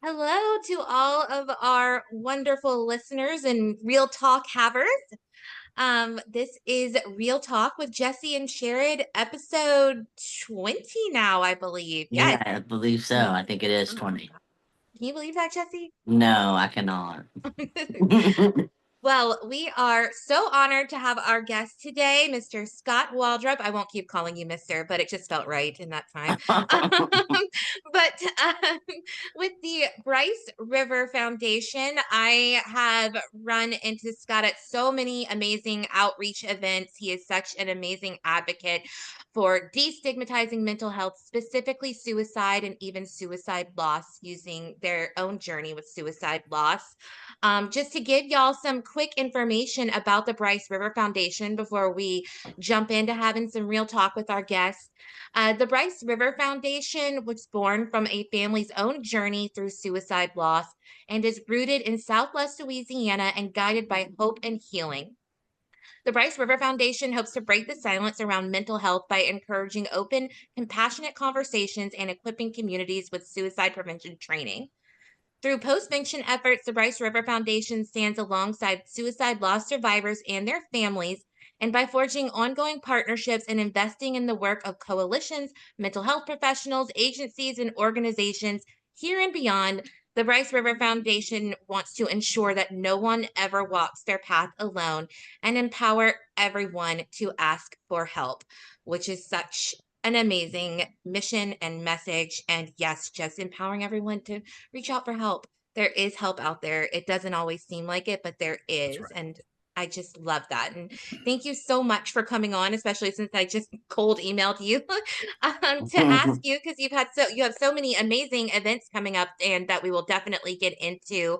Hello to all of our wonderful listeners and Real Talk havers. This is Real Talk with Jesse and Sherrod, episode 20 now, I believe. Yeah, Yes. I believe so. I think it is Oh, 20. can you believe that, Jesse? No, I cannot. Well, we are so honored to have our guest today, Mr. Scott Waldrop. I won't keep calling you Mr., but it just felt right in that time. But with the Bryce River Foundation, I have run into Scott at so many amazing outreach events. He is such an amazing advocate for destigmatizing mental health, specifically suicide and even suicide loss, using their own journey with suicide loss. Just to give y'all some quick information about the Bryce River Foundation before we jump into having some real talk with our guests. The Bryce River Foundation was born from a family's own journey through suicide loss and is rooted in Southwest Louisiana and guided by hope and healing. The Bryce River Foundation hopes to break the silence around mental health by encouraging open, compassionate conversations and equipping communities with suicide prevention training. Through post-vention efforts, the Bryce River Foundation stands alongside suicide loss survivors and their families, and by forging ongoing partnerships and investing in the work of coalitions, mental health professionals, agencies, and organizations here and beyond, the Bryce River Foundation wants to ensure that no one ever walks their path alone and empower everyone to ask for help, which is such an amazing mission and message. And yes, just empowering everyone to reach out for help. There is help out there. It doesn't always seem like it, but there That's is. right. And I just love that. And thank you so much for coming on, especially since I just cold emailed you to ask you because you have so many amazing events coming up and that we will definitely get into.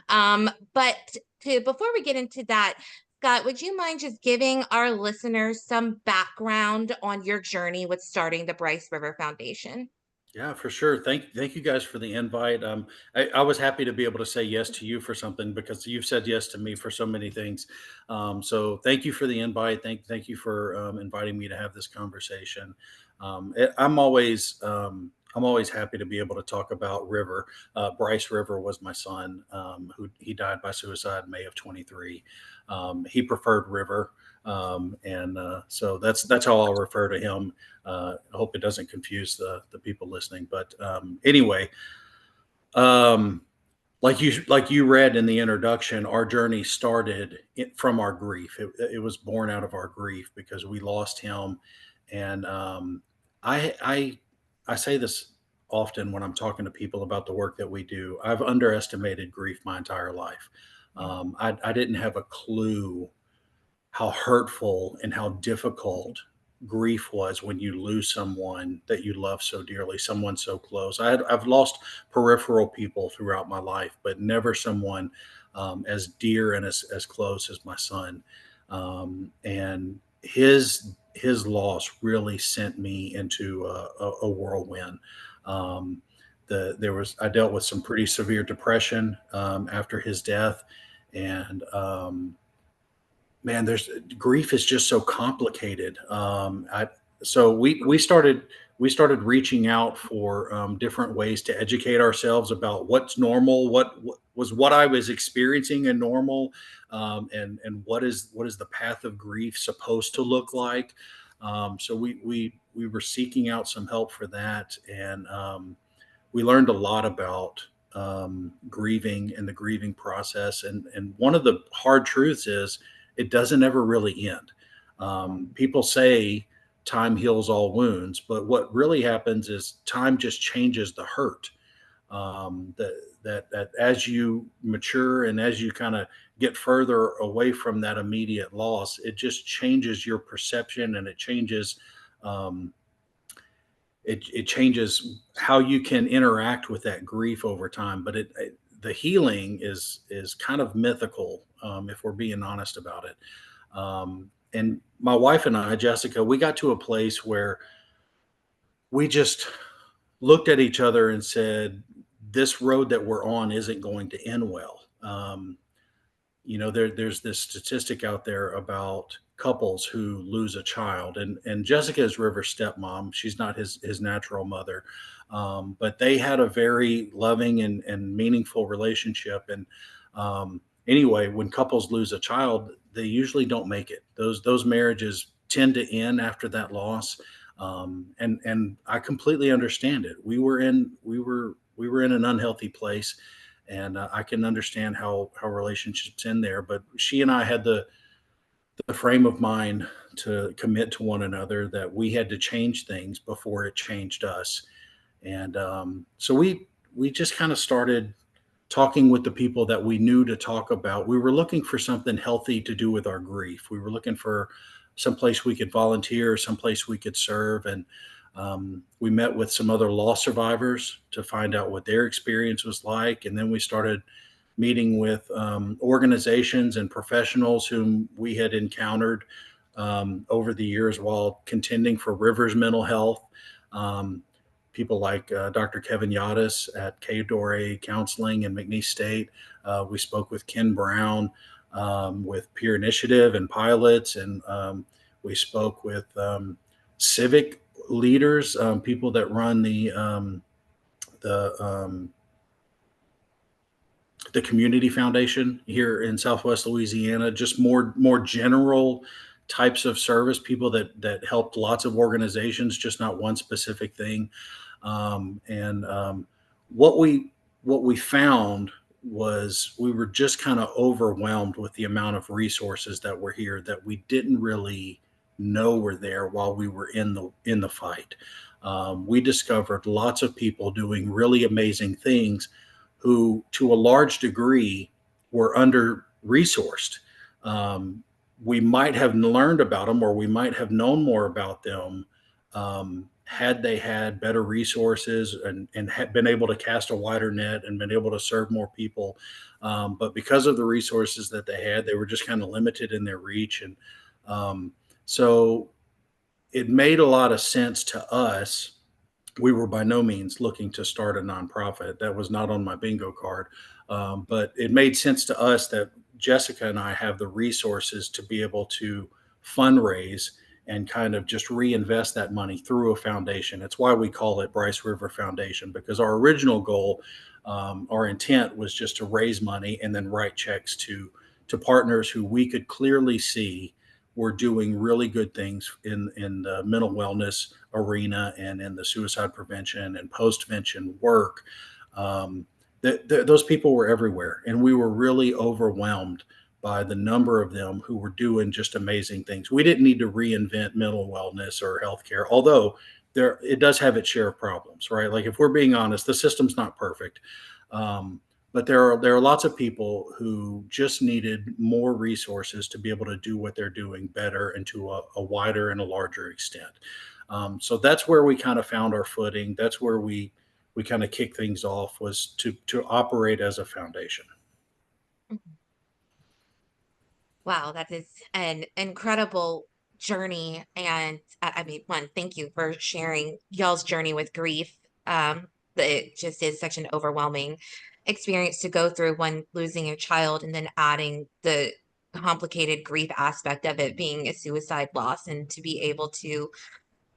But before we get into that, Scott, would you mind just giving our listeners some background on your journey with starting the Bryce River Foundation? Yeah, for sure. Thank you guys for the invite. I was happy to be able to say yes to you for something because you've said yes to me for so many things. So thank you for the invite. Thank you for inviting me to have this conversation. I'm always happy to be able to talk about River. Bryce River was my son, who he died by suicide May of 23. He preferred River. So that's how I'll refer to him. I hope it doesn't confuse the people listening. But anyway, um, like you read in the introduction, our journey started from our grief. It was born out of our grief because we lost him, and I I I say this often when I'm talking to people about the work that we do. I've underestimated grief my entire life. I didn't have a clue how hurtful and how difficult grief was when you lose someone that you love so dearly, someone so close. I've lost peripheral people throughout my life, but never someone as dear and as close as my son. And his loss really sent me into a whirlwind. Um, I dealt with some pretty severe depression after his death, and man, there's grief is just so complicated. So we started reaching out for different ways to educate ourselves about what's normal, what I was experiencing in normal, and what is the path of grief supposed to look like. So we were seeking out some help for that, and we learned a lot about grieving and the grieving process. And one of the hard truths is it doesn't ever really end. People say time heals all wounds, but what really happens is time just changes the hurt. That as you mature and as you kind of get further away from that immediate loss, it just changes your perception and um, it changes how you can interact with that grief over time. But the healing is kind of mythical, if we're being honest about it. And my wife and I, Jessica, we got to a place where we just looked at each other and said, "This road that we're on isn't going to end well." There's this statistic out there about couples who lose a child, and Jessica is River's stepmom. She's not his natural mother. But they had a very loving and meaningful relationship. And anyway, when couples lose a child, they usually don't make it. Those marriages tend to end after that loss. And I completely understand it. We were in an unhealthy place, and I can understand how relationships end there. But she and I had the frame of mind to commit to one another that we had to change things before it changed us. And so we just kind of started talking with the people that we knew to talk about. We were looking for something healthy to do with our grief. We were looking for someplace we could volunteer, someplace we could serve. And we met with some other loss survivors to find out what their experience was like. And then we started meeting with organizations and professionals whom we had encountered over the years while contending for Rivers mental health. Um, People like Dr. Kevin Yadis at KDORA Counseling in McNeese State. We spoke with Ken Brown with Peer Initiative and pilots, and we spoke with civic leaders, people that run the the community foundation here in Southwest Louisiana, just more general types of service, people that helped lots of organizations, just not one specific thing. And what we found was we were just kind of overwhelmed with the amount of resources that were here that we didn't really know were there while we were in the fight. We discovered lots of people doing really amazing things who, to a large degree, were under resourced. Um, we might have learned about them, or we might have known more about them had they had better resources and had been able to cast a wider net and been able to serve more people. But because of the resources that they had, they were just kind of limited in their reach. And so it made a lot of sense to us. We were by no means looking to start a nonprofit. That was not on my bingo card. But it made sense to us that Jessica and I have the resources to be able to fundraise and kind of just reinvest that money through a foundation. It's why we call it Bryce River Foundation, because our original goal, our intent was just to raise money and then write checks to partners who we could clearly see were doing really good things in the mental wellness arena and in the suicide prevention and postvention work. Those people were everywhere, and we were really overwhelmed by the number of them who were doing just amazing things. We didn't need to reinvent mental wellness or healthcare, although it does have its share of problems, right? Like, if we're being honest, the system's not perfect. But there are lots of people who just needed more resources to be able to do what they're doing better and to a wider and a larger extent. So that's where we kind of found our footing. That's where we kind of kicked things off, was to operate as a foundation. Mhm. Wow, that is an incredible journey. And I mean, one, thank you for sharing y'all's journey with grief. It just is such an overwhelming experience to go through when losing a child and then adding the complicated grief aspect of it being a suicide loss, and to be able to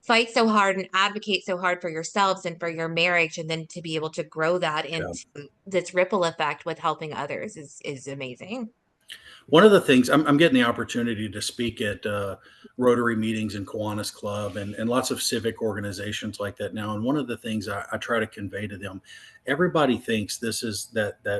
fight so hard and advocate so hard for yourselves and for your marriage, and then to be able to grow that Yeah. into this ripple effect with helping others is amazing. One of the things, I'm getting the opportunity to speak at Rotary meetings and Kiwanis Club and lots of civic organizations like that now. And one of the things I try to convey to them, everybody thinks this is that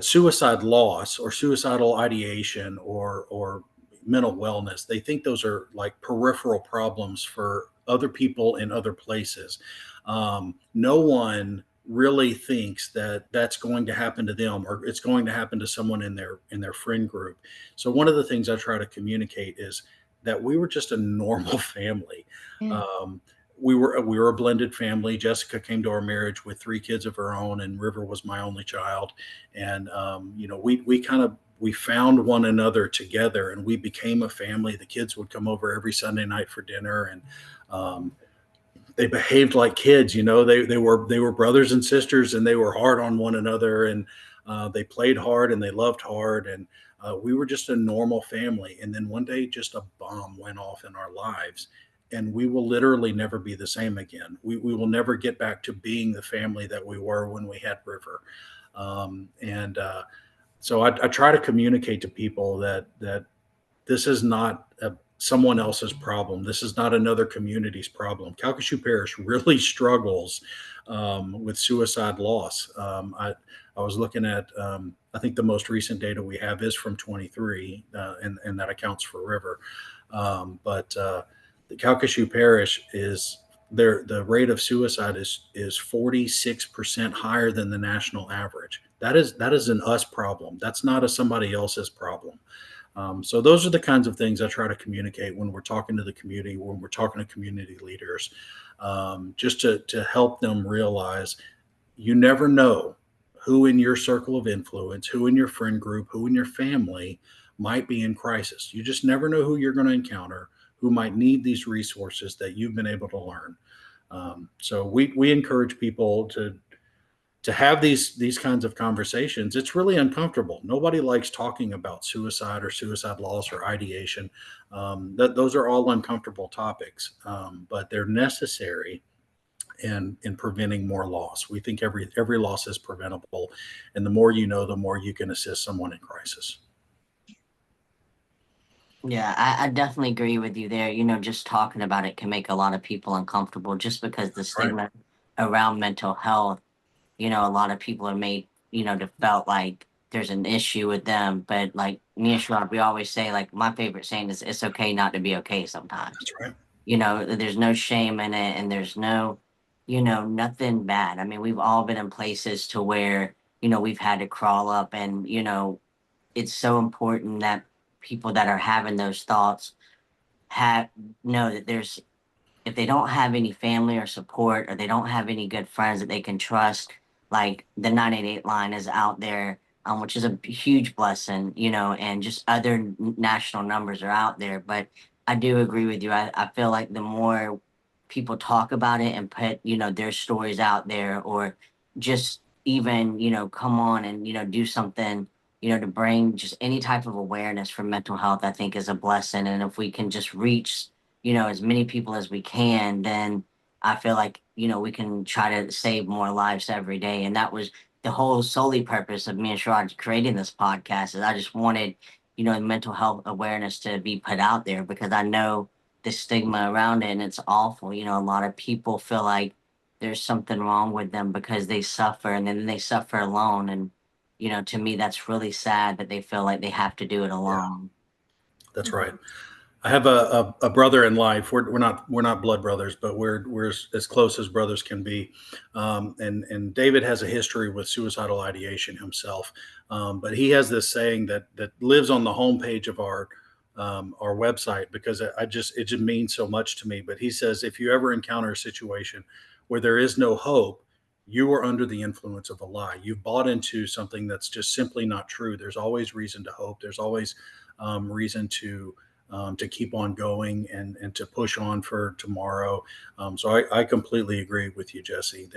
suicide loss or suicidal ideation or mental wellness. They think those are like peripheral problems for other people in other places. No one really thinks that that's going to happen to them, or it's going to happen to someone in their friend group. So one of the things I try to communicate is that we were just a normal family. Yeah. Um, we were a blended family. Jessica came to our marriage with 3 kids of her own, and River was my only child. And we found one another together, and we became a family. The kids would come over every Sunday night for dinner, and um, they behaved like kids. They were brothers and sisters, and they were hard on one another, and they played hard and they loved hard, and we were just a normal family. And then one day, just a bomb went off in our lives, and we will literally never be the same again. We will never get back to being the family that we were when we had River. And so I try to communicate to people that this is not someone else's problem. This is not another community's problem. Calcasieu Parish really struggles with suicide loss. I was looking at, I think the most recent data we have is from 23, and that accounts for River. But the Calcasieu Parish is the rate of suicide is 46% higher than the national average. That is an us problem. That's not a somebody else's problem. So those are the kinds of things I try to communicate when we're talking to the community, when we're talking to community leaders, just to help them realize you never know who in your circle of influence, who in your friend group, who in your family might be in crisis. You just never know who you're going to encounter, who might need these resources that you've been able to learn. So we encourage people to have these kinds of conversations. It's really uncomfortable. Nobody likes talking about suicide or suicide loss or ideation. Those are all uncomfortable topics, but they're necessary in preventing more loss. We think every loss is preventable, and the more you know, the more you can assist someone in crisis. Yeah, I definitely agree with you there. You know, just talking about it can make a lot of people uncomfortable just because the Right. stigma around mental health, you know, a lot of people are made, you know, to felt like there's an issue with them. But like me and Sherrod, we always say, like, my favorite saying is, it's okay not to be okay sometimes. That's right. You know, there's no shame in it, and there's no, you know, nothing bad. I mean, we've all been in places to where, you know, we've had to crawl up, and, you know, it's so important that people that are having those thoughts have know that there's, if they don't have any family or support, or they don't have any good friends that they can trust, like the 988 line is out there, which is a huge blessing, you know, and just other national numbers are out there. But I do agree with you. I feel like the more people talk about it and put, you know, their stories out there, or just even, you know, come on and, you know, do something, you know, to bring just any type of awareness for mental health, I think is a blessing. And if we can just reach, you know, as many people as we can, then I feel like, you know, we can try to save more lives every day. And that was the whole solely purpose of me and Sherrod creating this podcast, is I just wanted, you know, mental health awareness to be put out there, because I know the stigma around it, and it's awful. You know, a lot of people feel like there's something wrong with them because they suffer, and then they suffer alone. And, you know, to me, that's really sad that they feel like they have to do it Yeah, alone. that's right. I have a brother in life. We're not blood brothers, but we're as close as brothers can be. And David has a history with suicidal ideation himself. But he has this saying that lives on the homepage of our website, because it just means so much to me. But he says, if you ever encounter a situation where there is no hope, you are under the influence of a lie. You've bought into something that's just simply not true. There's always reason to hope. There's always reason to keep on going and to push on for tomorrow. So I completely agree with you, Jesse.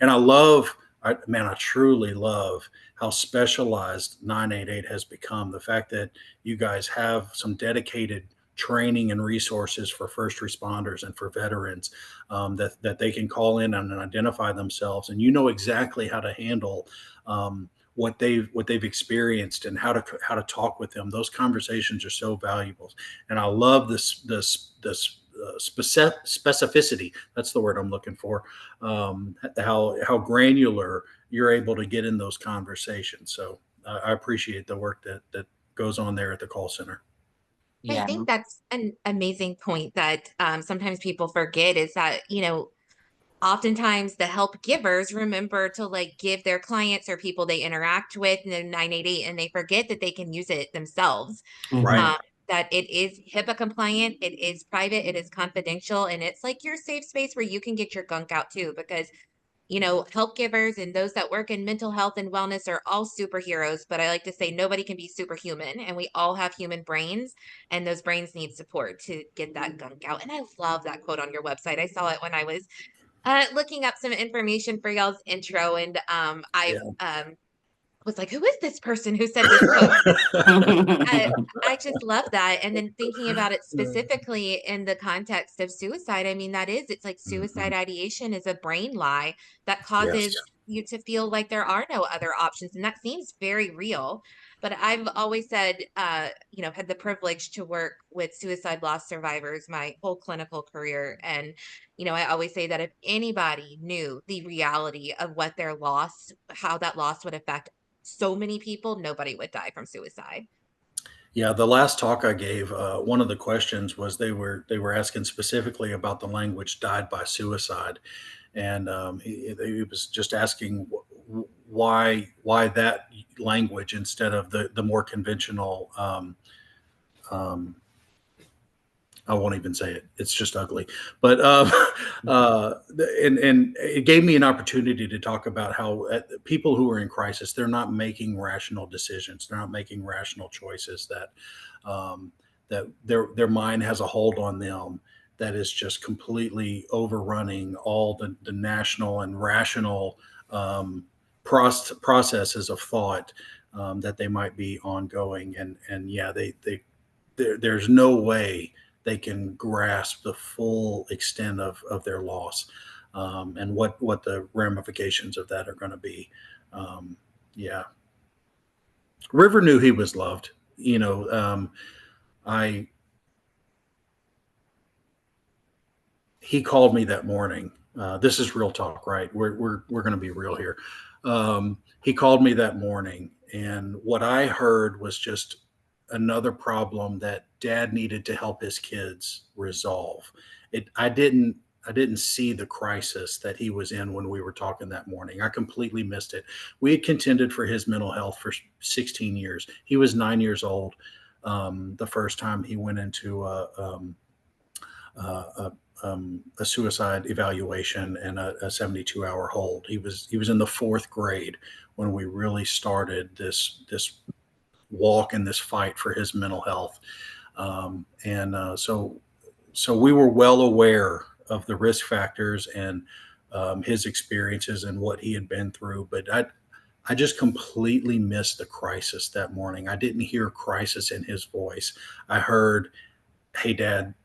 And I truly love how specialized 988 has become. The fact that you guys have some dedicated training and resources for first responders and for veterans, that they can call in and identify themselves, and you know exactly how to handle what they've experienced and how to talk with them. Those conversations are so valuable, and I love this specificity. That's the word I'm looking for. How granular you're able to get in those conversations. So I appreciate the work that goes on there at the call center. I Yeah. think that's an amazing point that sometimes people forget is that, oftentimes the help givers remember to like give their clients or people they interact with the 988, and they forget that they can use it themselves. Right. Mhm. Um, that it is HIPAA compliant, it is private, it is confidential, and it's like your safe space where you can get your gunk out too. Because help givers and those that work in mental health and wellness are all superheroes, but I like to say nobody can be superhuman, and we all have human brains, and those brains need support to get that gunk out. And I love that quote on your website. I saw it when I was looking up some information for y'all's intro, and I Yeah. was like, who is this person who said this quote? I, I just love that. And then thinking about it specifically in the context of suicide, I mean, it's like suicide Mhm. ideation is a brain lie that Yes. causes you to feel like there are no other options. And that seems very real. But I've always said, had the privilege to work with suicide loss survivors my whole clinical career. And, I always say that if anybody knew the reality of what their loss, how that loss would affect so many people, nobody would die from suicide. Yeah, the last talk I gave, one of the questions was they were asking specifically about the language "died by suicide," and he was just asking why that language instead of the more conventional. Um, I won't even say it. It's just ugly. But and it gave me an opportunity to talk about how people who are in crisis, they're not making rational decisions. They're not making rational choices. That their mind has a hold on them that is just completely overrunning all the national and rational processes of thought that they might be ongoing. And yeah, there's no way they can grasp the full extent of their loss, and what the ramifications of that are going to be. Yeah, River knew he was loved. I He called me that morning. This is real talk, right? We're going to be real here. He called me that morning, and what I heard was just another problem that Dad needed to help his kids resolve. It. I didn't see the crisis that he was in when we were talking that morning. I completely missed it. We had contended for his mental health for 16 years. He was 9 years old the first time he went into a, a suicide evaluation and a 72-hour hold. He was in the fourth grade when we really started this walk and this fight for his mental health. And so we were well aware of the risk factors and his experiences and what he had been through. But I just completely missed the crisis that morning. I didn't hear crisis in his voice. I heard, "Hey, Dad,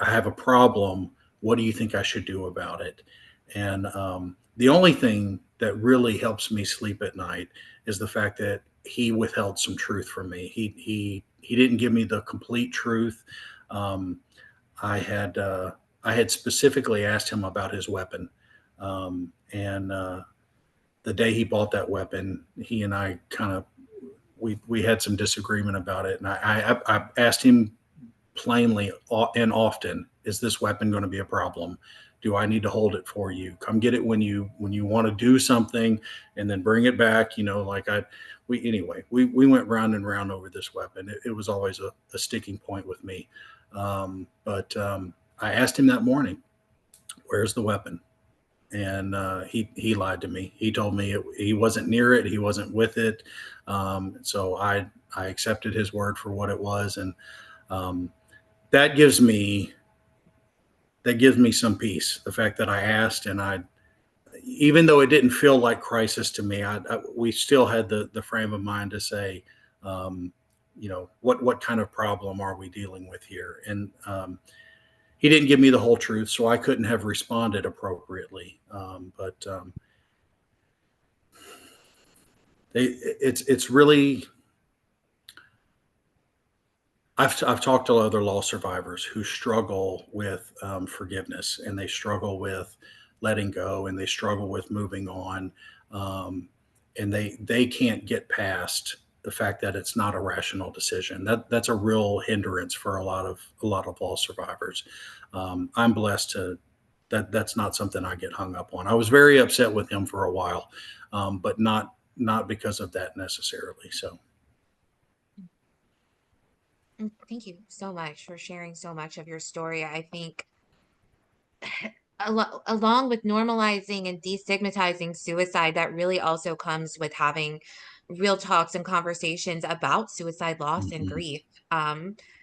I have a problem. What do you think I should do about it?" And the only thing that really helps me sleep at night is the fact that he withheld some truth from me. He didn't give me the complete truth. Um, I had I had specifically asked him about his weapon, and the day he bought that weapon, he and I kind of we had some disagreement about it, and I asked him plainly and often, "Is this weapon going to be a problem? Do I need to hold it for you? Come get it when you want to do something, and then bring it back." Like we went round and round over this weapon. It was always a sticking point with me. But I asked him that morning, "Where's the weapon?" And he lied to me. He told me he wasn't near it. He wasn't with it. So I accepted his word for what it was, and um, that gives me some peace. The fact that I asked, and even though it didn't feel like crisis to me, we still had the frame of mind to say, what kind of problem are we dealing with here? And he didn't give me the whole truth, so I couldn't have responded appropriately. But it's really. I've talked to other loss survivors who struggle with forgiveness, and they struggle with letting go, and they struggle with moving on, and they can't get past the fact that it's not a rational decision. That's a real hindrance for a lot of loss survivors. I'm blessed to that's not something I get hung up on. I was very upset with him for a while, but not because of that necessarily. So. Thank you so much for sharing so much of your story. I think along with normalizing and destigmatizing suicide, that really also comes with having real talks and conversations about suicide loss and Mhm. grief.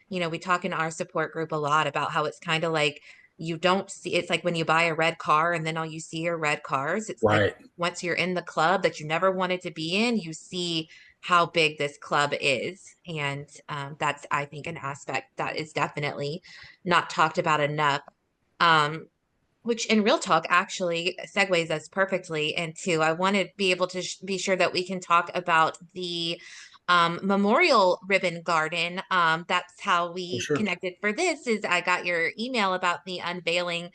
We talk in our support group a lot about how it's kind of like you don't see, it's like when you buy a red car and then all you see are red cars. It's like Right. once you're in the club that you never wanted to be in, you see how big this club is. And that's, I think, an aspect that is definitely not talked about enough. Um, which in real talk actually segues us perfectly into, I want to be able to be sure that we can talk about the memorial ribbon garden. That's how For we sure. connected for this. Is I got your email about the unveiling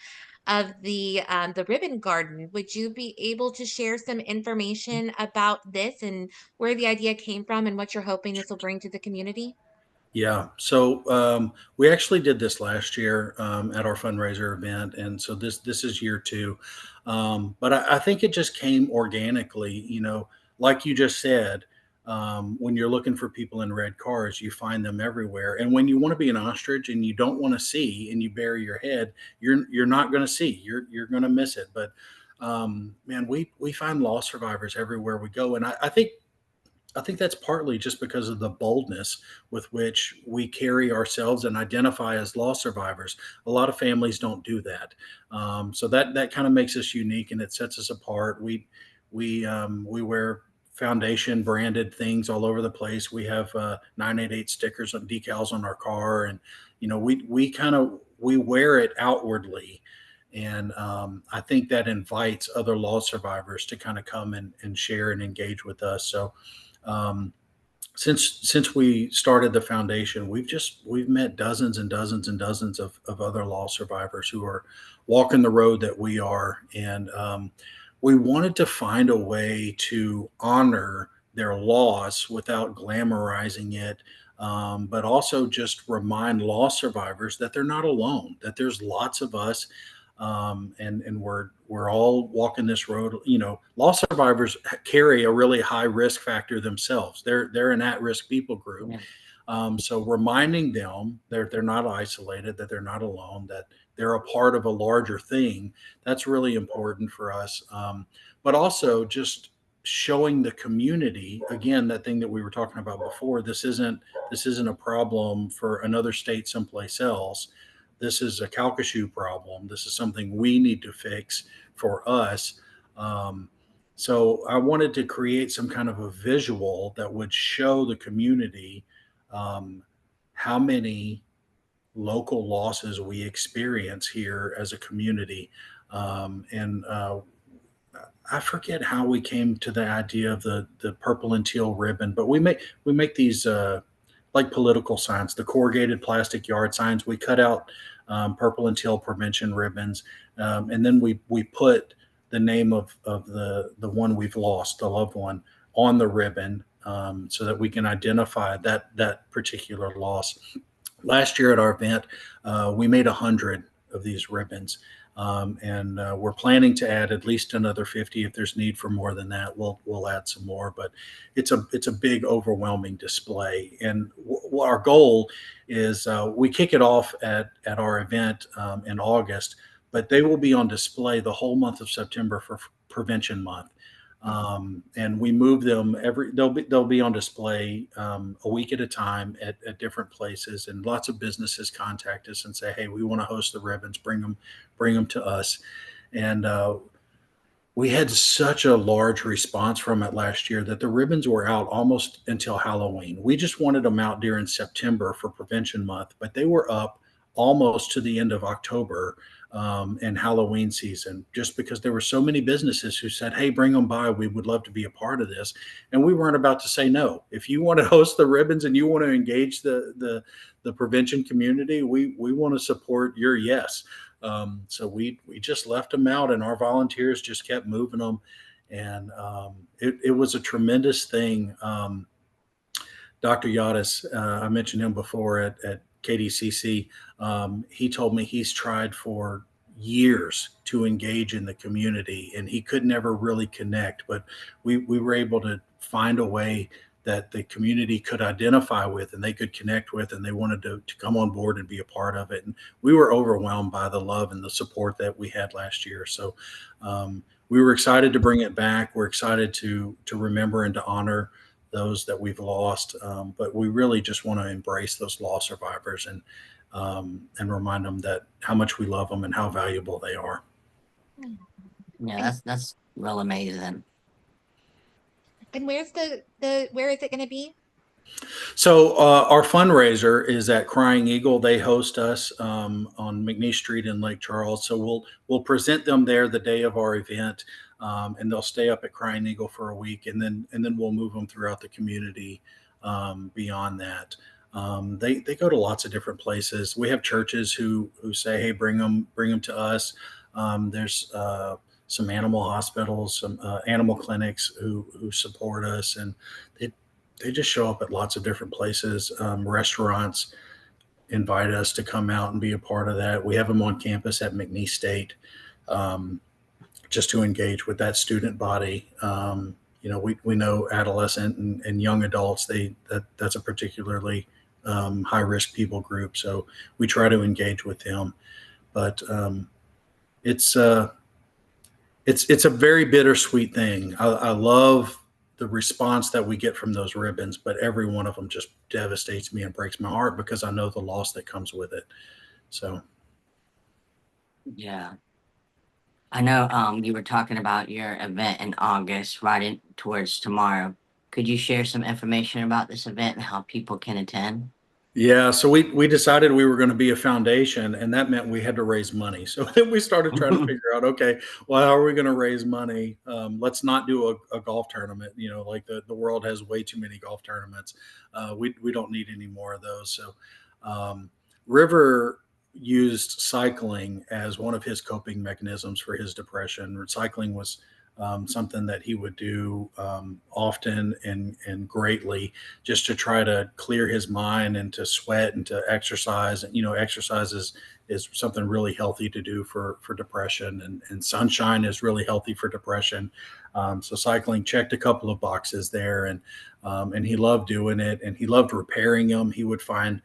of the ribbon garden. Would you be able to share some information about this and where the idea came from and what you're hoping this will bring to the community? Yeah. So we actually did this last year at our fundraiser event, and so this is year two. But I think it just came organically. Like you just said, when you're looking for people in red cars, you find them everywhere. And when you want to be an ostrich and you don't want to see, and you bury your head, you're not going to see. You're going to miss it. But man, we find loss survivors everywhere we go, and I think that's partly just because of the boldness with which we carry ourselves and identify as loss survivors. A lot of families don't do that, so that kind of makes us unique and it sets us apart. We wear foundation branded things all over the place. We have 988 stickers and decals on our car, and we wear it outwardly. And I think that invites other loss survivors to kind of come and share and engage with us. So um, since we started the foundation, we've met dozens and dozens and dozens of other loss survivors who are walking the road that we are, and we wanted to find a way to honor their loss without glamorizing it, but also just remind loss survivors that they're not alone, that there's lots of us, and we're all walking this road. Loss survivors carry a really high risk factor themselves. They're an at risk people group. Yeah. So reminding them that they're not isolated, that they're not alone, that they're a part of a larger thing. That's really important for us. But also just showing the community, again, that thing that we were talking about before. This isn't a problem for another state someplace else. This is a Calcasieu problem. This is something we need to fix for us. Um, so I wanted to create some kind of a visual that would show the community um, how many local losses we experience here as a community. And I forget how we came to the idea of the purple and teal ribbon, but we make these like political signs, the corrugated plastic yard signs. We cut out purple and teal prevention ribbons, and then we put the name of the one we've lost, the loved one, on the ribbon, so that we can identify that particular loss. Last year at our event, we made 100 of these ribbons, and we're planning to add at least another 50. If there's need for more than that, we'll add some more. But it's a big, overwhelming display, and our goal is we kick it off at our event in August, but they will be on display the whole month of September for Prevention Month. And we move them they'll be on display a week at a time at different places, and lots of businesses contact us and say, hey, we want to host the ribbons, bring them to us. And we had such a large response from it last year that the ribbons were out almost until Halloween. We just wanted them out during September for Prevention Month, but they were up almost to the end of October and Halloween season, just because there were so many businesses who said, hey, bring them by. We would love to be a part of this. And we weren't about to say no. If you want to host the ribbons and you want to engage the prevention community, we want to support your yes. So we just left them out, and our volunteers just kept moving them, and it was a tremendous thing. Dr. Yadis, I mentioned him before at KDCC. He told me he's tried for years to engage in the community, and he could never really connect. But we were able to find a way that the community could identify with and they could connect with, and they wanted to come on board and be a part of it. And we were overwhelmed by the love and the support that we had last year. So we were excited to bring it back. We're excited to remember and to honor those that we've lost. But we really just want to embrace those loss survivors. And and remind them that how much we love them and how valuable they are. Yeah, And that's real amazing. where is it going to be? So our fundraiser is at Crying Eagle. They host us on McNeese Street in Lake Charles. So we'll present them there the day of our event, and they'll stay up at Crying Eagle for a week, and then we'll move them throughout the community beyond that. They go to lots of different places. We have churches who say, "Hey, bring them to us." There's some animal hospitals, some animal clinics who support us, and it they just show up at lots of different places. Restaurants invite us to come out and be a part of that. We have them on campus at McNeese State, um, just to engage with that student body. We know adolescent and young adults. That's a particularly high risk people group. So we try to engage with them. But it's uh, it's a very bittersweet thing. I love the response that we get from those ribbons, but every one of them just devastates me and breaks my heart because I know the loss that comes with it. So Yeah. I know you were talking about your event in August, right in towards tomorrow. Could you share some information about this event and how people can attend? yeah, so we decided we were going to be a foundation, and that meant we had to raise money. So then we started trying to figure out, okay, well, how are we going to raise money? Let's not do a golf tournament. Like the world has way too many golf tournaments. We don't need any more of those. So River used cycling as one of his coping mechanisms for his depression. Cycling was something that he would do often and greatly, just to try to clear his mind and to sweat and to exercise. And exercise is something really healthy to do for depression, and sunshine is really healthy for depression. So cycling checked a couple of boxes there, and he loved doing it, and he loved repairing them. He would find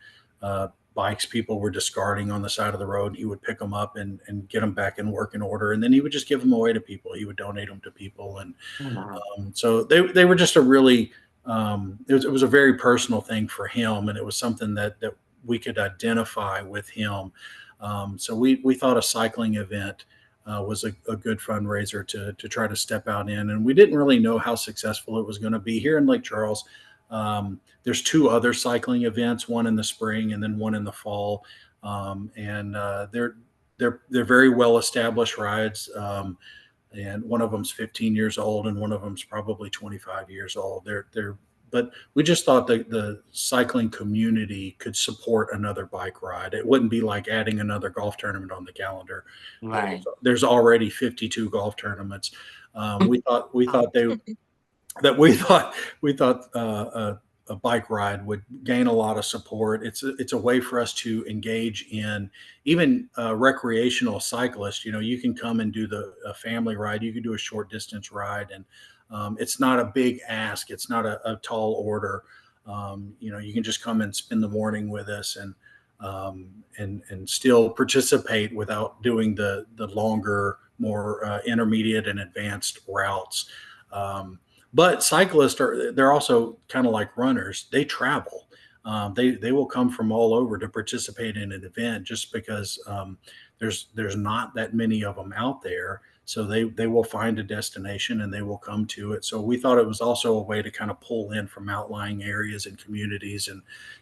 bikes people were discarding on the side of the road. He would pick them up and get them back in working order, and then he would just give them away to people. He would donate them to people, and Wow. so they were just a really it was a very personal thing for him, and it was something that we could identify with him. So we thought a cycling event was a good fundraiser to try to step out in, and we didn't really know how successful it was going to be here in Lake Charles. There's two other cycling events, one in the spring and then one in the fall, and they're very well established rides. And one of them's 15 years old, and one of them's probably 25 years old. But we just thought that the cycling community could support another bike ride. It wouldn't be like adding another golf tournament on the calendar. Right. There's already 52 golf tournaments. We thought a bike ride would gain a lot of support. It's a way for us to engage in even recreational cyclists. You can come and do a family ride. You can do a short distance ride, and it's not a big ask. It's not a tall order. You can just come and spend the morning with us, and still participate without doing the longer, more intermediate and advanced routes. But cyclists they're also kind of like runners. They travel. They will come from all over to participate in an event, just because there's not that many of them out there. So they will find a destination and they will come to it. So we thought it was also a way to kind of pull in from outlying areas and communities,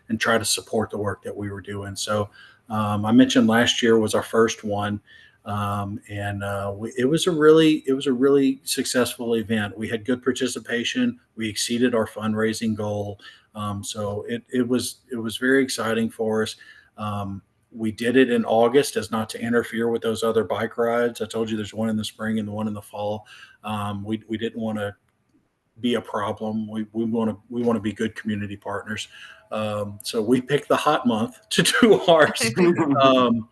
and try to support the work that we were doing. So I mentioned last year was our first one. And it was a really successful event. We had good participation. We exceeded our fundraising goal. So it was very exciting for us. We did it in August as not to interfere with those other bike rides. I told you there's one in the spring and the one in the fall. We didn't want to be a problem. We want to be good community partners. So we picked the hot month to do ours. Um,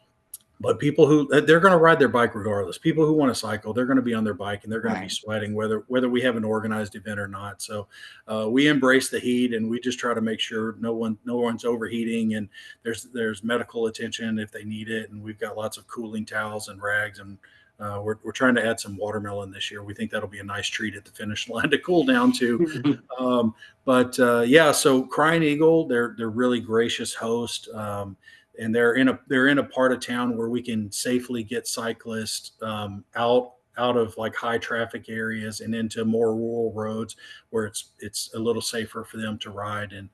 but people who they're going to ride their bike regardless. People who want to cycle, they're going to be on their bike and they're going to be Right. sweating whether we have an organized event or not. So we embrace the heat, and we just try to make sure no one's overheating, and there's medical attention if they need it, and we've got lots of cooling towels and rags, and we're trying to add some watermelon this year. We think that'll be a nice treat at the finish line to cool down to. Um, but yeah, so Crying Eagle, they're really gracious host. and they're in a part of town where we can safely get cyclists out of like high traffic areas and into more rural roads where it's a little safer for them to ride and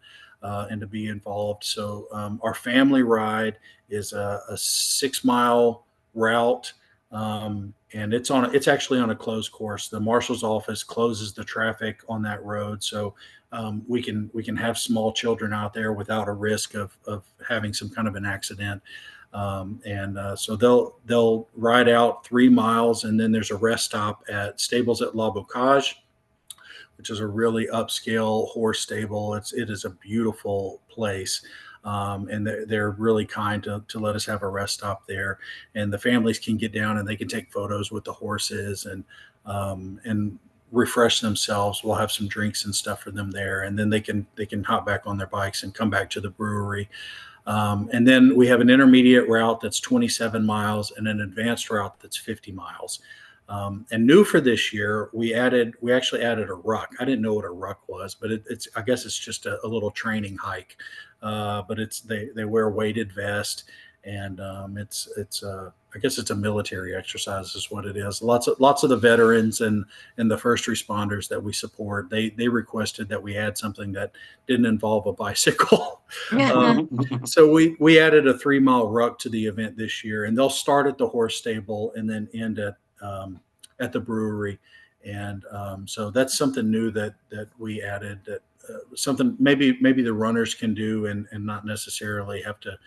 to be involved. So our family ride is a 6 mile route, and it's actually on a closed course. The marshal's office closes the traffic on that road, so we can have small children out there without a risk of having some kind of an accident. So they'll ride out 3 miles, and then there's a rest stop at Stables at La Bocage, which is a really upscale horse stable. It is a beautiful place. And they're really kind to let us have a rest stop there, and the families can get down and they can take photos with the horses and refresh themselves. We'll have some drinks and stuff for them there, and then they can hop back on their bikes and come back to the brewery. And then we have an intermediate route that's 27 miles and an advanced route that's 50 miles. And new for this year, we actually added a ruck. I didn't know what a ruck was, but I guess it's just a little training hike. But they wear a weighted vest, and I guess it's a military exercise is what it is. Lots of the veterans and the first responders that we support, they requested that we add something that didn't involve a bicycle. So we added a 3 mile ruck to the event this year, and they'll start at the horse stable and then end at the brewery. And so that's something new that we added, that something maybe the runners can do and not necessarily have to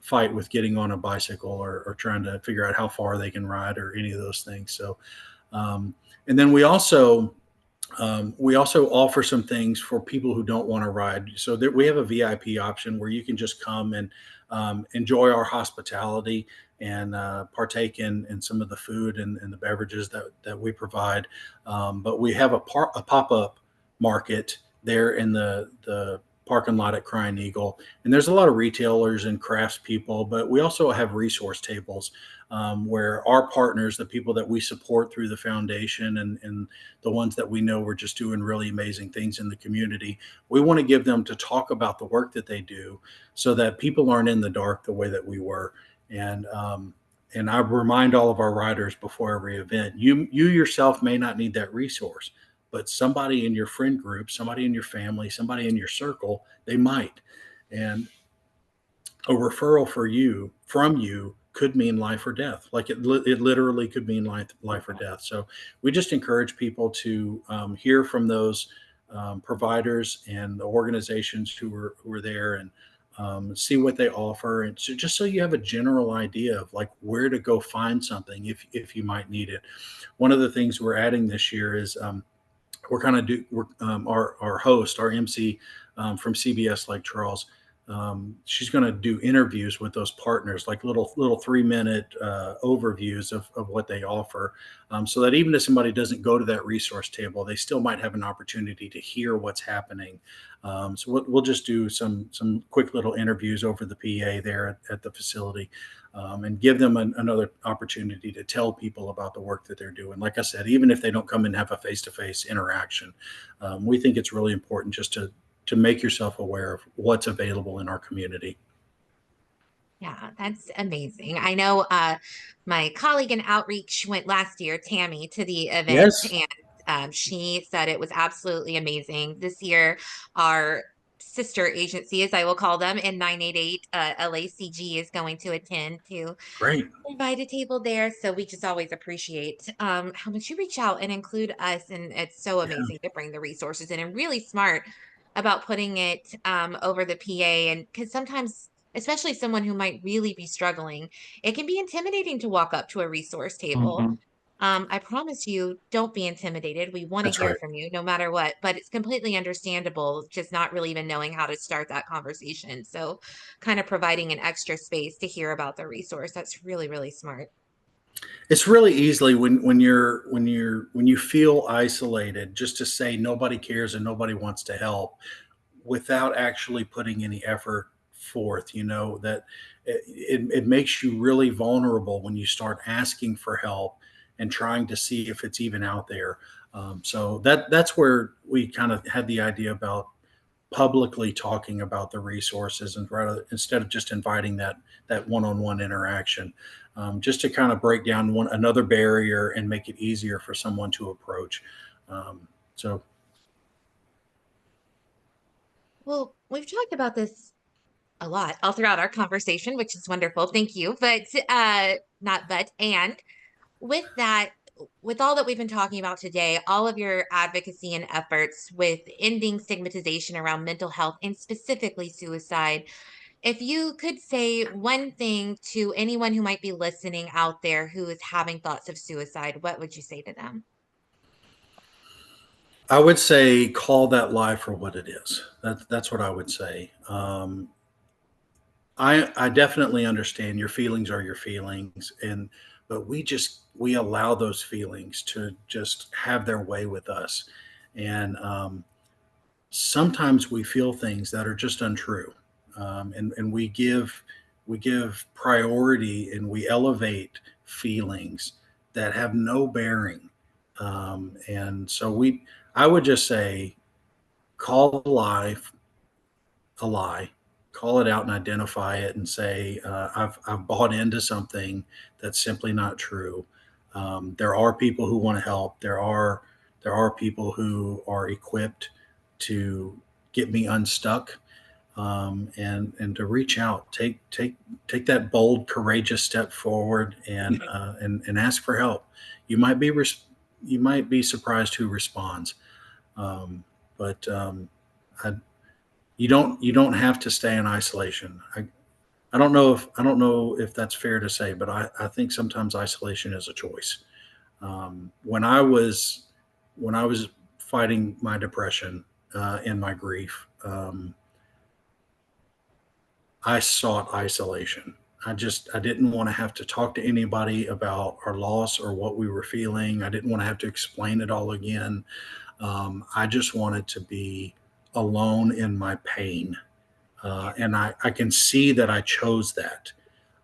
fight with getting on a bicycle or trying to figure out how far they can ride or any of those things. So and then we also offer some things for people who don't want to ride. So we have a VIP option where you can just come and enjoy our hospitality and partake in some of the food and the beverages that we provide. But we have a pop-up market there in the parking lot at Crying Eagle. And there's a lot of retailers and crafts people, but we also have resource tables where our partners, the people that we support through the foundation and the ones that we know are just doing really amazing things in the community, we want to give them to talk about the work that they do so that people aren't in the dark the way that we were. And I remind all of our riders before every event, you yourself may not need that resource, but somebody in your friend group, somebody in your family, somebody in your circle, they might. And a referral from you could mean life or death. Like it literally could mean life or death. So we just encourage people to hear from those providers and the organizations who are there, and see what they offer, and so, just so you have a general idea of like where to go find something if you might need it. One of the things we're adding this year is our host, our MC from CBS Lake Charles. She's going to do interviews with those partners, like little 3-minute overviews of what they offer, so that even if somebody doesn't go to that resource table, they still might have an opportunity to hear what's happening. So we'll just do some quick little interviews over the PA there at the facility, and give them another opportunity to tell people about the work that they're doing. Like I said, even if they don't come and have a face-to-face interaction, we think it's really important just to make yourself aware of what's available in our community. Yeah, that's amazing. I know my colleague in outreach went last year, Tammy, to the event, Yes, and she said it was absolutely amazing. This year, our sister agency, as I will call them, in 988 LACG is going to attend to great. invite a table there. So we just always appreciate how much you reach out and include us. And it's so Yeah. amazing to bring the resources in, and really smart about putting it over the PA. And because sometimes, especially someone who might really be struggling, it can be intimidating to walk up to a resource table. Mhm. I promise you, don't be intimidated. We want to That's hear right. from you no matter what, but it's completely understandable, just not really even knowing how to start that conversation. So, kind of providing an extra space to hear about the resource. That's really, really smart. It's really easily when you feel isolated, just to say nobody cares and nobody wants to help without actually putting any effort forth. That it makes you really vulnerable when you start asking for help and trying to see if it's even out there. So that's where we kind of had the idea about publicly talking about the resources, and rather instead of just inviting that one-on-one interaction, just to kind of break down another barrier and make it easier for someone to approach. So Well, we've talked about this a lot all throughout our conversation, which is wonderful. Thank you. But not but and with that, with all that we've been talking about today, all of your advocacy and efforts with ending stigmatization around mental health and specifically suicide, if you could say one thing to anyone who might be listening out there who is having thoughts of suicide, what would you say to them? I would say call that lie for what it is. That's what I would say. I definitely understand your feelings are your feelings, and but we allow those feelings to just have their way with us, and sometimes we feel things that are just untrue, and we give priority and we elevate feelings that have no bearing, and so I would just say call a lie, call it out and identify it, and say, I've bought into something that's simply not true. There are people who want to help. There are people who are equipped to get me unstuck, and to reach out, take that bold, courageous step forward, and ask for help. You might be you might be surprised who responds, but I, you don't have to stay in isolation. I don't know if that's fair to say, but I think sometimes isolation is a choice. When I was fighting my depression, and my grief, I sought isolation. I didn't want to have to talk to anybody about our loss or what we were feeling. I didn't want to have to explain it all again. I just wanted to be alone in my pain. And I can see that I chose that.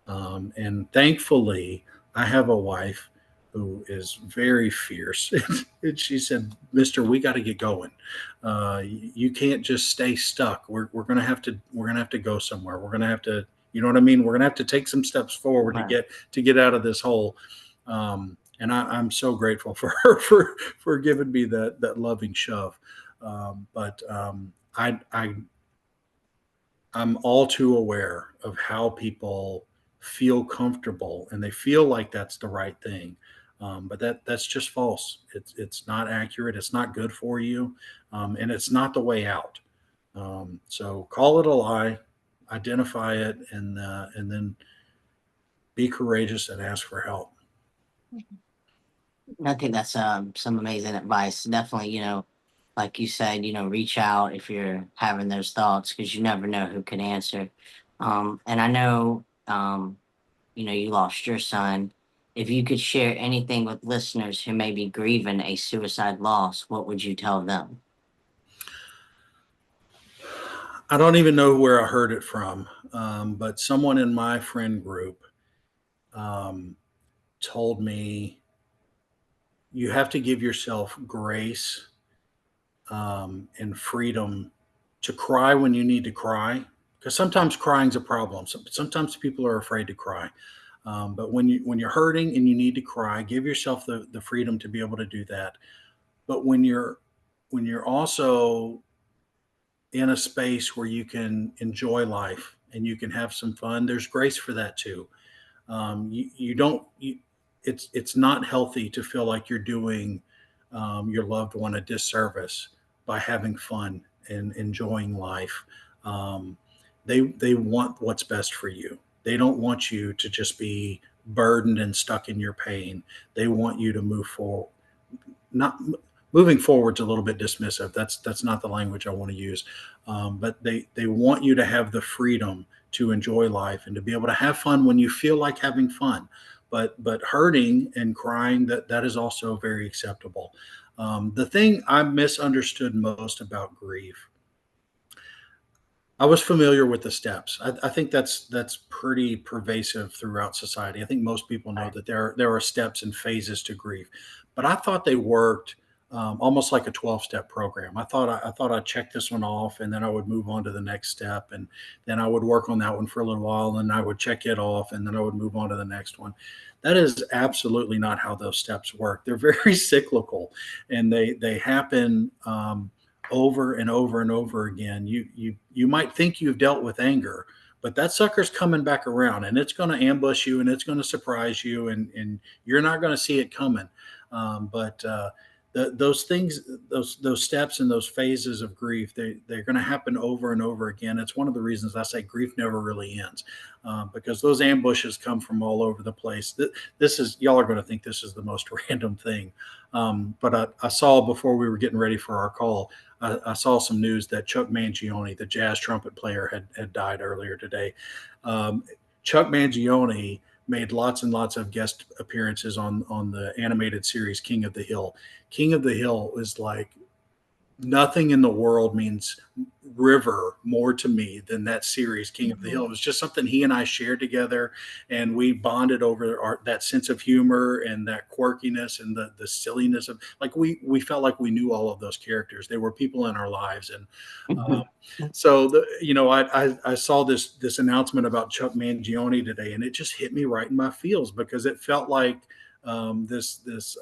And thankfully, I have a wife who is very fierce. And she said, "Mister, we got to get going. You can't just stay stuck. We're gonna have to go somewhere. We're gonna have to, you know what I mean? We're gonna have to take some steps forward to Right. get out of this hole." And I'm so grateful for her for giving me that loving shove. But I I'm all too aware of how people feel comfortable and they feel like that's the right thing. But that's just false. It's not accurate. It's not good for you, and it's not the way out. So call it a lie, identify it, and then be courageous and ask for help. I think that's some amazing advice. Definitely, like you said, reach out if you're having those thoughts because you never know who can answer. And I know, you lost your son. If you could share anything with listeners who may be grieving a suicide loss, what would you tell them? I don't even know where I heard it from, but someone in my friend group um, told me you have to give yourself grace, and freedom to cry when you need to cry. Because sometimes crying's a problem. Sometimes people are afraid to cry. But when you're hurting and you need to cry, give yourself the freedom to be able to do that. But when you're also in a space where you can enjoy life and you can have some fun, there's grace for that too. You don't. It's not healthy to feel like you're doing your loved one a disservice by having fun and enjoying life. Um, they want what's best for you. They don't want you to just be burdened and stuck in your pain. They want you to move forward. Not moving forward's a little bit dismissive. That's not the language I want to use. But they want you to have the freedom to enjoy life and to be able to have fun when you feel like having fun. But hurting and crying, that is also very acceptable. The thing I misunderstood most about grief, I was familiar with the steps. I think that's pretty pervasive throughout society. I think most people know Right. that there are steps and phases to grief, but I thought they worked almost like a 12-step program. I thought I'd check this one off, and then I would move on to the next step, and then I would work on that one for a little while, and then I would check it off, and then I would move on to the next one. That is absolutely not how those steps work. They're very cyclical, and they happen over and over and over again. You might think you've dealt with anger, but that sucker's coming back around, and it's going to ambush you, and it's going to surprise you, and you're not going to see it coming. But those things, those steps and those phases of grief, they're going to happen over and over again. It's one of the reasons I say grief never really ends, because those ambushes come from all over the place. This is, y'all are going to think this is the most random thing, but I saw before we were getting ready for our call, I saw some news that Chuck Mangione, the jazz trumpet player, had died earlier today. Um, Chuck Mangione made lots and lots of guest appearances on the animated series King of the Hill. King of the Hill is like, nothing in the world means river more to me than that series King of the Hill. It was just something he and I shared together, and we bonded over that sense of humor and that quirkiness and the silliness of, like, we felt like we knew all of those characters. They were people in our lives. And so I saw this announcement about Chuck Mangione today, and it just hit me right in my feels, because it felt like this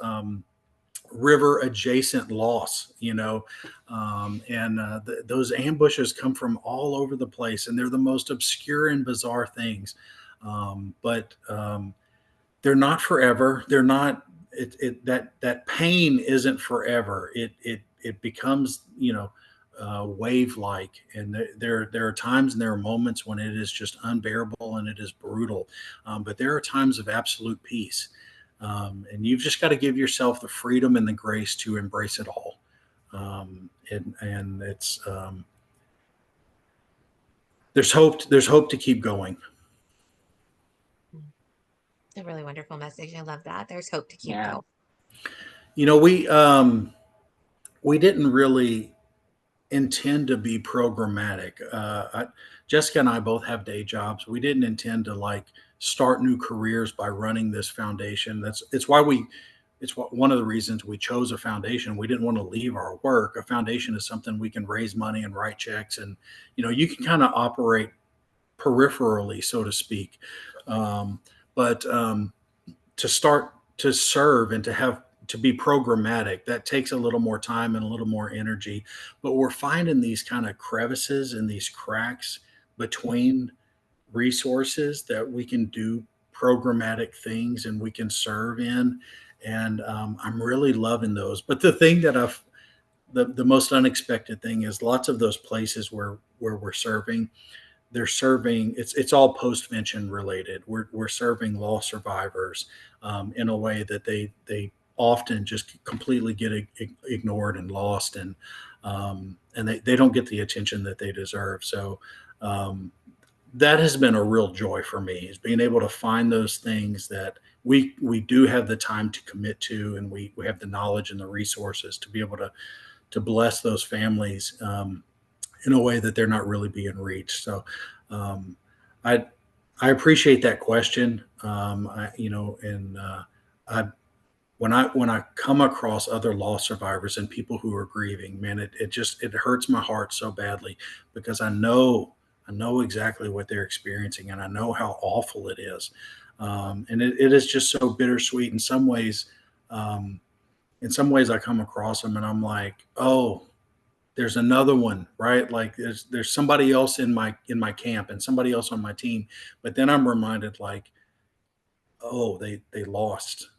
river adjacent loss, and those ambushes come from all over the place, and they're the most obscure and bizarre things. But they're not forever. They're not. That pain isn't forever. It becomes, wave like, and there are times and there are moments when it is just unbearable and it is brutal. But there are times of absolute peace, and you've just got to give yourself the freedom and the grace to embrace it all. And it's there's hope. There's hope to keep going. It's a really wonderful message. I love that. There's hope to keep Yeah. going. We didn't really intend to be programmatic. Jessica and I both have day jobs. We didn't intend to like start new careers by running this foundation. One of the reasons we chose a foundation. We didn't want to leave our work. A foundation is something we can raise money and write checks, and you can kind of operate peripherally, so to speak. But to start to serve and to be programmatic, that takes a little more time and a little more energy. But we're finding these kind of crevices and these cracks between resources that we can do programmatic things and we can serve in. And I'm really loving those. But the thing that the most unexpected thing is, lots of those places where we're serving, they're serving, it's all postvention related. We're serving law survivors in a way that they often just completely get ignored and lost, and they don't get the attention that they deserve. So that has been a real joy for me, is being able to find those things that we do have the time to commit to, and we have the knowledge and the resources to be able to bless those families in a way that they're not really being reached. So um, I appreciate that question. I when I come across other loss survivors and people who are grieving, man, it hurts my heart so badly, because I know exactly what they're experiencing, and I know how awful it is. And it is just so bittersweet in some ways. Um, in some ways, I come across them and I'm like, oh, there's another one, right? Like there's somebody else in my camp and somebody else on my team. But then I'm reminded, like, oh, they lost.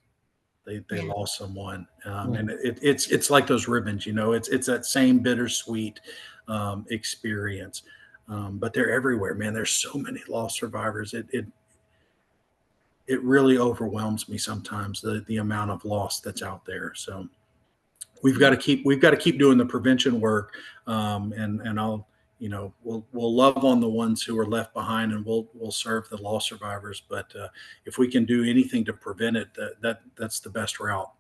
They Yeah. lost someone, Yeah. and it's like those ribbons, it's that same bittersweet experience. But they're everywhere, man. There's so many lost survivors. It really overwhelms me sometimes, the amount of loss that's out there. So we've got to keep doing the prevention work, and I'll we'll love on the ones who are left behind, and we'll serve the lost survivors. But if we can do anything to prevent it, that's the best route.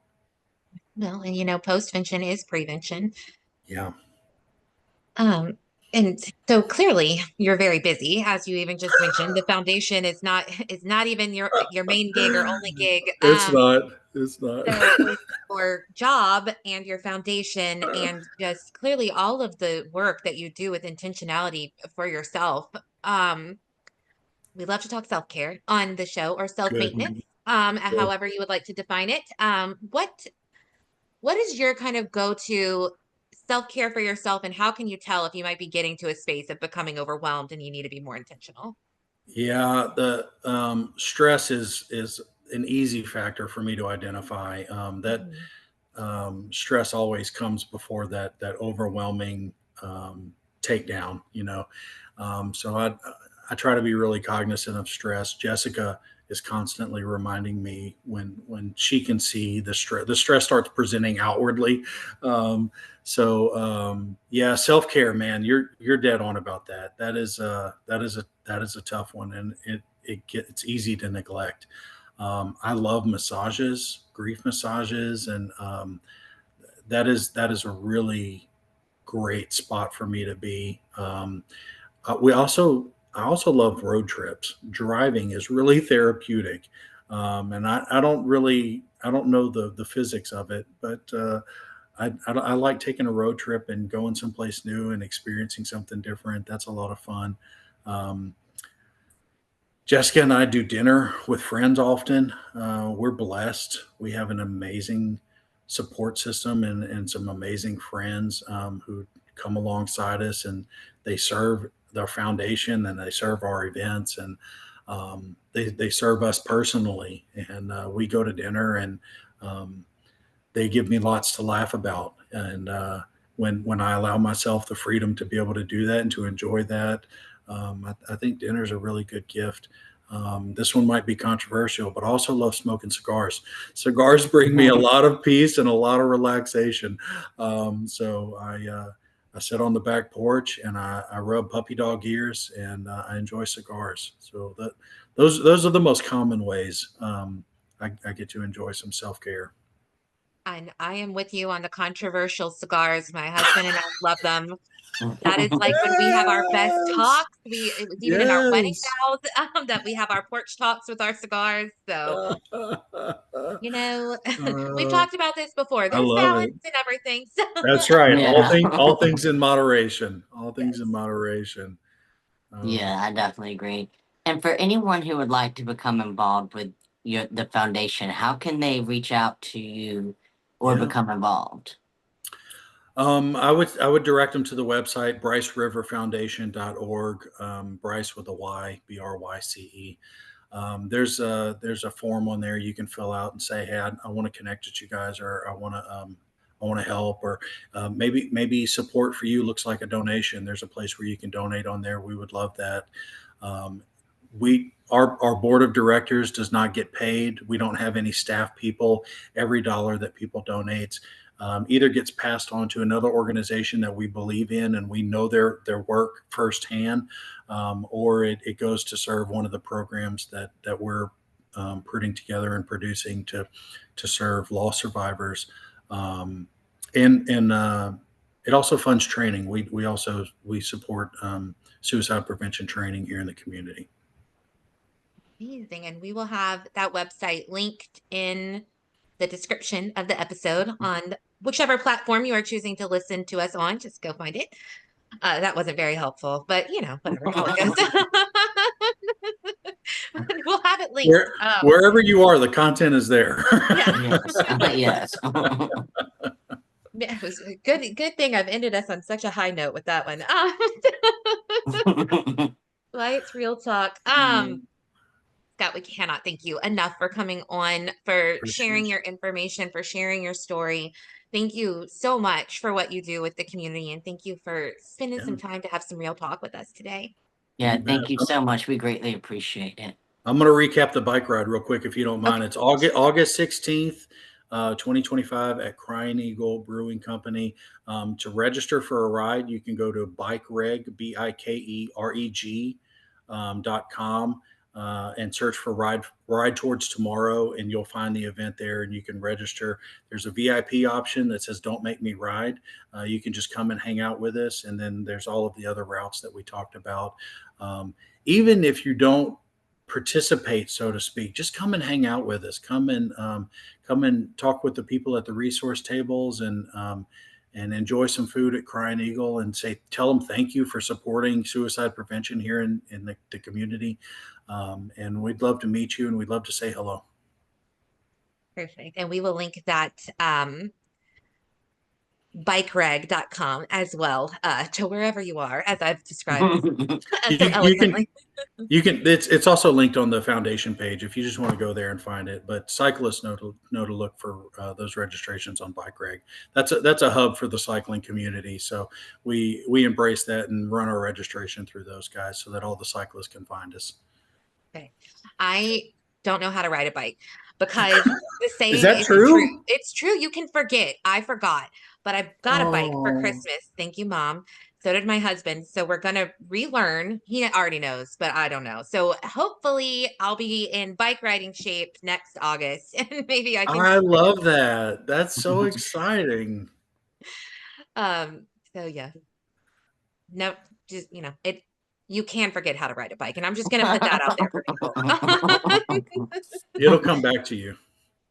Well, and postvention is prevention. Yeah. Um, And so clearly you're very busy, as you even just mentioned. The foundation is not even your main gig or only gig. It's not. It's not. So with your job and your foundation and just clearly all of the work that you do with intentionality for yourself, we love to talk self-care on the show or Good. self-maintenance, Good. however you would like to define it. What is your kind of go-to self-care for yourself, and how can you tell if you might be getting to a space of becoming overwhelmed and you need to be more intentional? Yeah, the stress is an easy factor for me to identify. That Mhm. stress always comes before that overwhelming takedown. So I try to be really cognizant of stress. Jessica is constantly reminding me when she can see the stress starts presenting outwardly. Um, yeah, self care, man, you're dead on about that. That is a tough one, and it's easy to neglect. I love massages, grief massages, and that is a really great spot for me to be. I also love road trips. Driving is really therapeutic, and I don't know the physics of it, but I like taking a road trip and going someplace new and experiencing something different. That's a lot of fun. Um, Jessica and I do dinner with friends often. We're blessed. We have an amazing support system and some amazing friends who come alongside us, and they serve their foundation and they serve our events, and they serve us personally. And we go to dinner, and um, they give me lots to laugh about. And when I allow myself the freedom to be able to do that and to enjoy that, I think dinner is a really good gift. This one might be controversial, but I also love smoking cigars. Cigars bring me a lot of peace and a lot of relaxation. So I sit on the back porch and I rub puppy dog ears, and I enjoy cigars. So those are the most common ways I get to enjoy some self care. And I am with you on the controversial cigars. My husband and I love them. That is like when we have our best Yes. talks. It was even in our wedding Yes. vows that we have our porch talks with our cigars. So, you know, we've Uh, talked about this before. I There's love it. balance in everything. So, That's right. Yeah. All things in moderation. All things in yes. moderation. Yeah, Um, I definitely agree. And for anyone who would like to become involved with the foundation, how can they reach out to you or yeah. become involved? I would direct them to the website bryceriverfoundation.org. Bryce with a Y, Bryce. There's a form on there you can fill out and say, hey, I want to connect with you guys, or I want to help, or maybe support for you looks like a donation. There's a place where you can donate on there. We would love that. Um, our board of directors does not get paid. We don't have any staff people. Every dollar that people donate either gets passed on to another organization that we believe in and we know their work firsthand, or it goes to serve one of the programs that we're putting together and producing to serve loss survivors. And it also funds training. We support suicide prevention training here in the community. Amazing. And we will have that website linked in the description of the episode on whichever platform you are choosing to listen to us on. Just go find it. That wasn't very helpful, but whatever, how it goes. We'll have it linked. Wherever you are, the content is there. Yeah. Yes. Yes. Yeah, it was a good thing I've ended us on such a high note with that one. Well, it's real talk. Scott, we cannot thank you enough for coming on, for sharing Appreciate your information, for sharing your story. Thank you so much for what you do with the community, and thank you for spending you. some Yeah, time to have some real talk with us today. Yeah, you bet. thank you so much. We greatly appreciate it. I'm going to recap the bike ride real quick if you don't mind. Okay. It's August 16th, 2025 at Crying Eagle Brewing Company. To register for a ride, you can go to bikereg, BIKEREG .com. and search for Ride Towards Tomorrow, and you'll find the event there, and you can register. There's a VIP option that says "Don't Make Me Ride." You can just come and hang out with us, and then there's all of the other routes that we talked about. Even if you don't participate, so to speak, just come and hang out with us. Come and talk with the people at the resource tables, and enjoy some food at Crying Eagle, and tell them thank you for supporting suicide prevention here in the community. And we'd love to meet you, and we'd love to say hello. Perfect. And we will link that bikereg.com as well to wherever you are, as I've described so eloquently. It's also linked on the foundation page if you just want to go there and find it. But cyclists know to look for those registrations on BikeReg. That's a hub for the cycling community. So we embrace that and run our registration through those guys so that all the cyclists can find us. Okay. I don't know how to ride a bike because the saying Is that true? It's true. You can forget. I forgot, but I got a bike for Christmas. Thank you, Mom. So did my husband. So we're going to relearn. He already knows, but I don't know. So hopefully I'll be in bike riding shape next August, and maybe I can. I love that. That's so exciting. So yeah. No, just, you can forget how to ride a bike, and I'm just going to put that out there for people. It'll come back to you.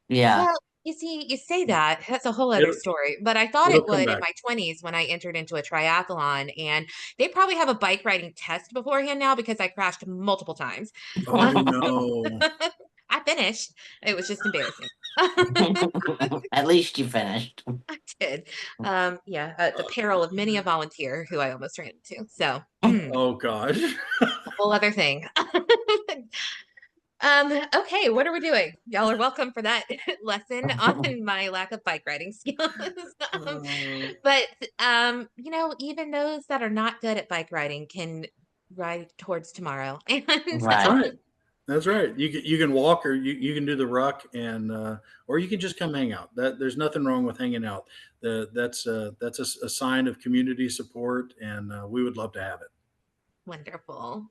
Yeah. Well, you see, you say that's a whole other story, but I thought it would in my 20s when I entered into a triathlon, and they probably have a bike riding test beforehand now because I crashed multiple times. Oh no. I finished. It was just embarrassing. At least you finished. I did. Yeah, at the peril of many a volunteer who I almost ran into. So, oh gosh. A whole other thing. Okay, what are we doing? Y'all are welcome for that lesson on my lack of bike riding skills. But even those that are not good at bike riding can ride towards tomorrow. And Right. That's right. You can walk, or you can do the ruck, and or you can just come hang out. There's nothing wrong with hanging out. That's a sign of community support, and we would love to have it. Wonderful.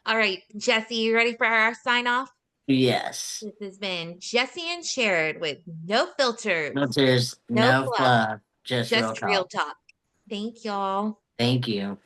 All right, Jesse, you ready for our sign off? Yes. This has been Jesse and Sherrard with no filters, No fluff, just real talk. Thank y'all. Thank you.